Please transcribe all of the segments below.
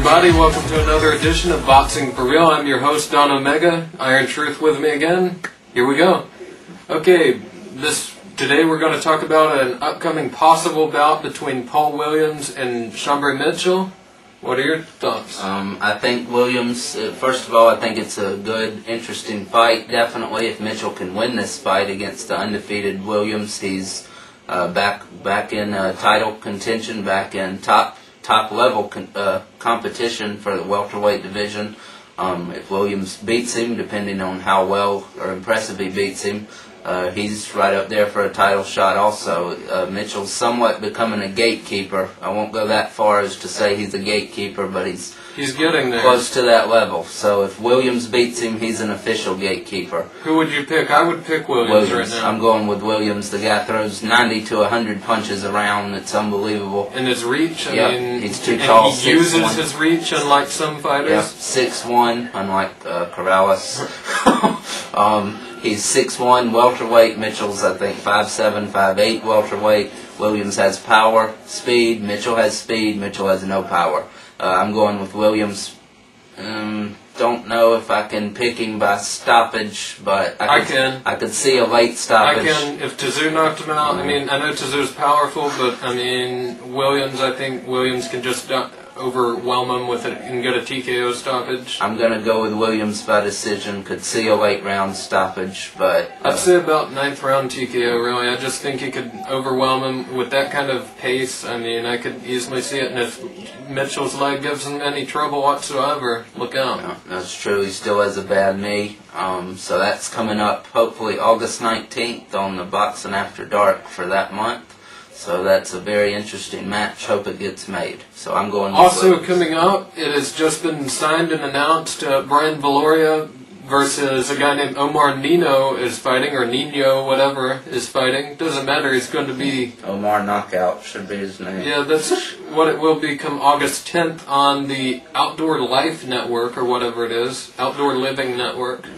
everybody, welcome to another edition of Boxing for Real. I'm your host, Don Omega. Iron Truth with me again. Here we go. Okay, today we're going to talk about an upcoming possible bout between Paul Williams and Shambre Mitchell. What are your thoughts? I think Williams, first of all, I think it's a good, interesting fight. Definitely, if Mitchell can win this fight against the undefeated Williams, he's back in title contention, back in top level competition for the welterweight division. If Williams beats him, depending on how well or impressive he beats him, he's right up there for a title shot also. Mitchell's somewhat becoming a gatekeeper. I won't go that far as to say he's a gatekeeper, but he's getting there. Close to that level. So if Williams beats him, he's an official gatekeeper. Who would you pick? I would pick Williams right now. I'm going with Williams. The guy throws 90 to 100 punches around. It's unbelievable. And his reach, I mean, he's too tall. He uses his reach, unlike some fighters. Yep, 6'1", unlike Corrales. He's 6'1", welterweight. Mitchell's, I think, 5'7", 5'8", welterweight. Williams has power, speed. Mitchell has speed. Mitchell has no power. I'm going with Williams. Don't know if I can pick him by stoppage, but I could see a late stoppage. I can, if Tszyu knocked him out. I mean, I know Tszyu's powerful, but I mean, Williams, I think Williams can just overwhelm him with it and get a TKO stoppage. I'm going to go with Williams by decision. Could see a late round stoppage, but I'd say about 9th round TKO, really. I just think he could overwhelm him with that kind of pace. I mean, I could easily see it, and if Mitchell's leg gives him any trouble whatsoever, look out. No, that's true. He still has a bad knee. So that's coming up, hopefully August 19th on the Boxing After Dark for that month. So that's a very interesting match. Hope it gets made. So I'm going with also Williams. Coming up, it has just been signed and announced Brian Viloria versus a guy named Omar Nino is fighting, or Nino, whatever, is fighting. Doesn't matter, he's going to be... Omar Knockout should be his name. Yeah, that's what it will be come August 10th on the Outdoor Life Network, or whatever it is. Outdoor Living Network.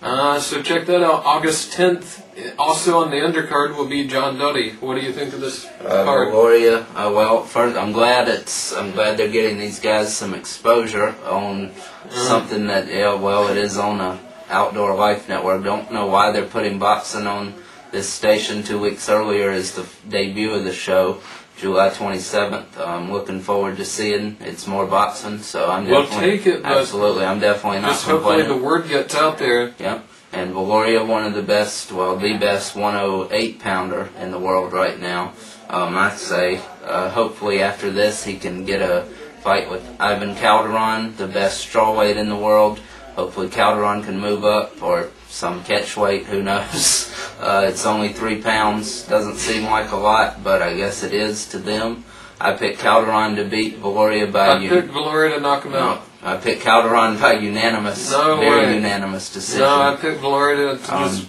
So check that out, August 10th. Also on the undercard will be John Duddy. What do you think of this card? Viloria, well, first, I'm glad they're getting these guys some exposure on something that, it is on a Outdoor Life Network. Don't know why they're putting boxing on this station. 2 weeks earlier is the debut of the show, July 27th. I'm looking forward to seeing it's more boxing, so I'm definitely... We'll take it, but absolutely, I'm definitely not just hopefully complaining. the word gets out there. Yep. And Viloria, one of the best, the best 108-pounder in the world right now. I'd say, hopefully after this, he can get a fight with Ivan Calderon, the best strawweight in the world. Hopefully Calderon can move up, or some catchweight, who knows. It's only 3 pounds, doesn't seem like a lot, but I guess it is to them. I picked Calderon to beat Viloria by... I picked Viloria to knock him out. I picked Calderon by unanimous, unanimous decision. No, I picked Viloria to just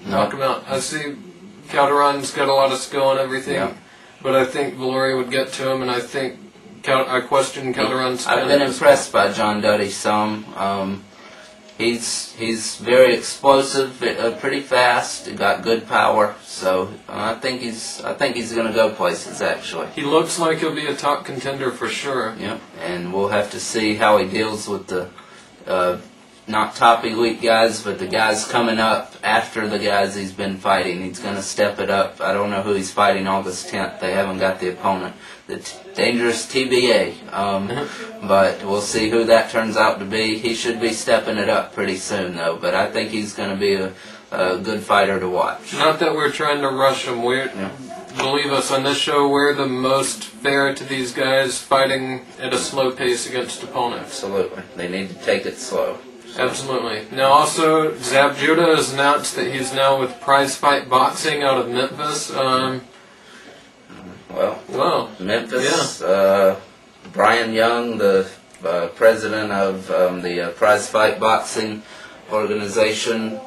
knock him out. I see Calderon's got a lot of skill and everything, but I think Viloria would get to him, and I think I question Calderon's skill. I've been impressed by John Duddy some. He's very explosive, pretty fast. Got good power, so I think he's going to go places. Actually, he looks like he'll be a top contender for sure. Yep, and we'll have to see how he deals with the not top elite guys, but the guys coming up after the guys he's been fighting. He's going to step it up. I don't know who he's fighting August 10th. They haven't got the opponent. The dangerous TBA. But we'll see who that turns out to be. He should be stepping it up pretty soon, though. But I think he's going to be a good fighter to watch. Not that we're trying to rush him. Believe us, on this show, we're the most fair to these guys fighting at a slow pace against opponents. Absolutely. They need to take it slow. Absolutely. Now also, Zab Judah has announced that he's now with Prize Fight Boxing out of Memphis. Memphis, Brian Young, the president of the Prize Fight Boxing organization,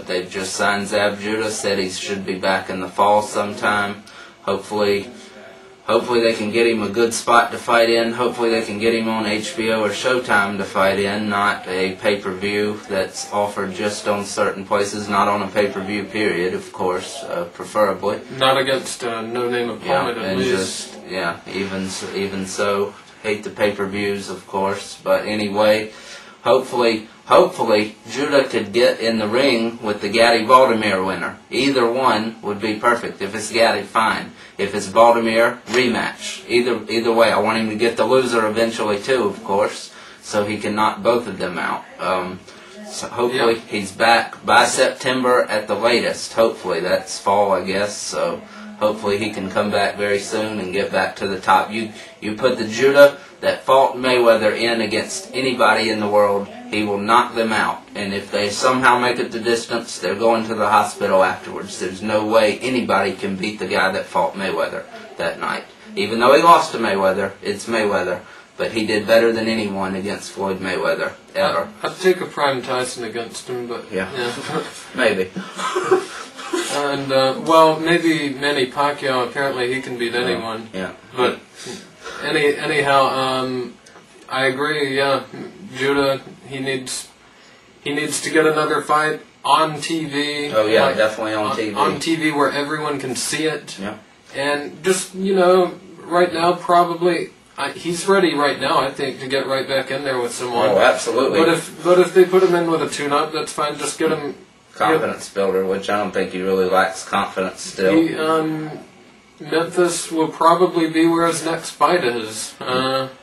they've just signed Zab Judah, said he should be back in the fall sometime. Hopefully they can get him a good spot to fight in. Hopefully they can get him on HBO or Showtime to fight in, not a pay-per-view that's offered just on certain places, not on a pay-per-view period, of course, preferably. Not against a no-name opponent, at least. Even so, hate the pay-per-views, of course. But anyway, hopefully Judah could get in the ring with the Gatti Vladimir winner. Either one would be perfect. If it's Gatti, fine. If it's Vladimir, rematch. Either way, I want him to get the loser eventually too, of course, so he can knock both of them out. So hopefully he's back by September at the latest. Hopefully, that's fall, I guess. So hopefully he can come back very soon and get back to the top. You put the Judah that fought Mayweather in against anybody in the world, he will knock them out. And if they somehow make it the distance, they're going to the hospital afterwards. There's no way anybody can beat the guy that fought Mayweather that night. Even though he lost to Mayweather, it's Mayweather. But he did better than anyone against Floyd Mayweather, ever. I'd take a Prime Tyson against him, but... Yeah. Maybe. And, well, maybe Manny Pacquiao, apparently he can beat anyone. Yeah. But, anyhow, I agree, yeah. Judah, he needs to get another fight on TV. Oh, yeah, definitely on TV. On TV where everyone can see it. Yeah. And just, right now, probably... he's ready right now, I think, to get right back in there with someone. Oh, absolutely. But if they put him in with a tune-up, that's fine. Just get him... Confidence builder, which I don't think he really lacks confidence still. Memphis will probably be where his next fight is.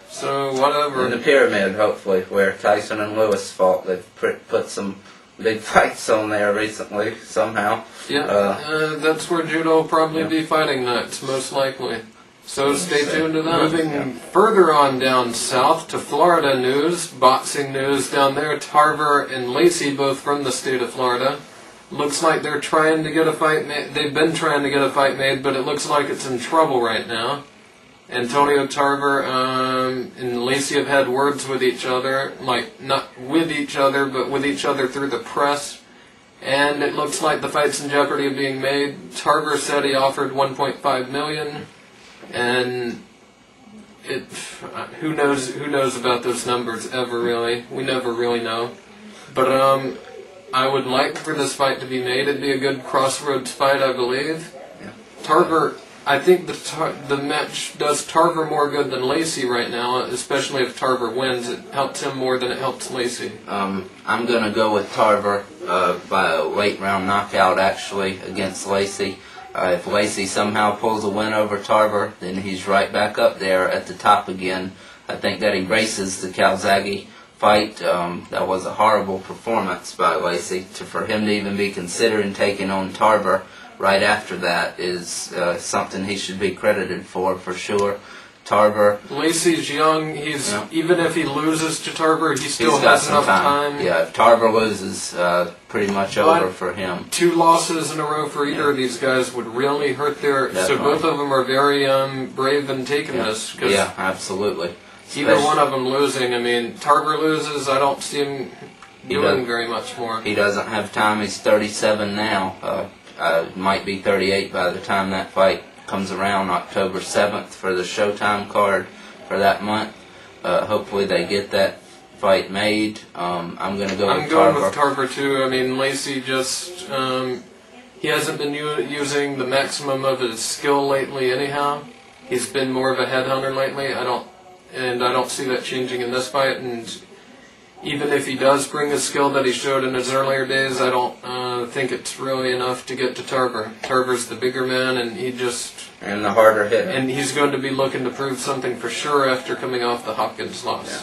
So, whatever. In the Pyramid, hopefully, where Tyson and Lewis fought. They've put some big fights on there recently, somehow. Yeah, that's where Judah will probably be fighting next, most likely. So stay tuned to that. Moving further on down south to Florida news, boxing news down there. Tarver and Lacy, both from the state of Florida. Looks like they're trying to get a fight made. They've been trying to get a fight made, but it looks like it's in trouble right now. Antonio Tarver and Lacy have had words with each other, like not with each other, but with each other through the press. And it looks like the fight's in jeopardy of being made. Tarver said he offered $1.5 million. And who knows about those numbers ever, really. We never really know. But I would like for this fight to be made. It'd be a good crossroads fight, I believe. Yeah. Tarver, I think the match does Tarver more good than Lacy right now, especially if Tarver wins. It helps him more than it helps Lacy. I'm going to go with Tarver by a late round knockout, actually, against Lacy. If Lacy somehow pulls a win over Tarver, then he's right back up there at the top again. I think that erases the Calzaghe fight. That was a horrible performance by Lacy. For him to even be considering taking on Tarver right after that is something he should be credited for sure. Tarver. Lacy's young. Even if he loses to Tarver, he still has enough time. Yeah, if Tarver loses, pretty much over for him. 2 losses in a row for either of these guys would really hurt their... Definitely. So both of them are very brave in taking this. Yeah, absolutely. Either one of them losing, I mean, Tarver loses, I don't see him doing very much more. He doesn't have time. He's 37 now. Might be 38 by the time that fight comes around, October 7th for the Showtime card for that month. Hopefully they get that fight made. I'm going to go with Tarver. I'm going with Tarver too. I mean, Lacy just, he hasn't been using the maximum of his skill lately anyhow. He's been more of a headhunter lately. I don't see that changing in this fight. And even if he does bring the skill that he showed in his earlier days, I don't think it's really enough to get to Tarver. Tarver's the bigger man, and and the harder hitter. And he's going to be looking to prove something for sure after coming off the Hopkins loss. Yeah.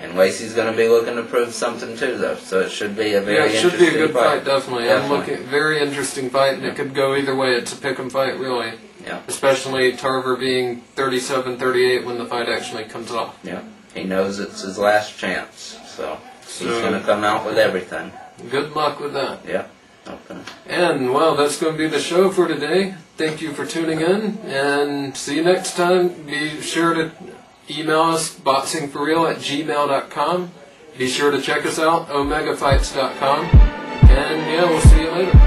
And Lacy's going to be looking to prove something too, though. So it should be a very interesting fight. Yeah, it should be a good fight, definitely. Very interesting fight, and it could go either way. It's a pick'em fight, really. Yeah. Especially Tarver being 37-38 when the fight actually comes off. Yeah. He knows it's his last chance, so he's going to come out with everything. Good luck with that. Yeah. Okay. And, well, that's going to be the show for today. Thank you for tuning in, and see you next time. Be sure to email us, boxing4real@gmail.com. Be sure to check us out, omegafights.com. And, yeah, we'll see you later.